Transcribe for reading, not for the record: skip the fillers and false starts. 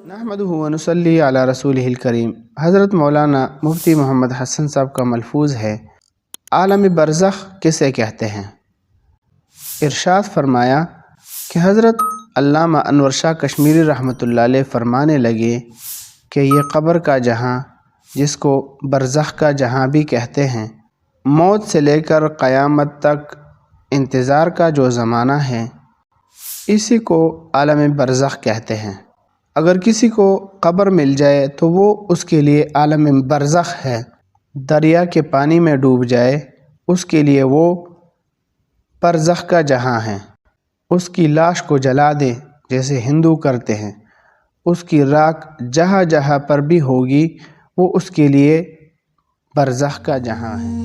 نحمدہ و نصلی علی رسولہ الکریم۔ حضرت مولانا مفتی محمد حسن صاحب کا ملفوظ ہے، عالم برزخ کسے کہتے ہیں؟ ارشاد فرمایا کہ حضرت علامہ انور شاہ کشمیری رحمۃ اللہ علیہ فرمانے لگے کہ یہ قبر کا جہاں، جس کو برزخ کا جہاں بھی کہتے ہیں، موت سے لے کر قیامت تک انتظار کا جو زمانہ ہے، اسی کو عالم برزخ کہتے ہیں۔ اگر کسی کو قبر مل جائے تو وہ اس کے لیے عالم برزخ ہے۔ دریا کے پانی میں ڈوب جائے اس کے لیے وہ برزخ کا جہاں ہے۔ اس کی لاش کو جلا دیں جیسے ہندو کرتے ہیں، اس کی راکھ جہاں جہاں پر بھی ہوگی وہ اس کے لیے برزخ کا جہاں ہے۔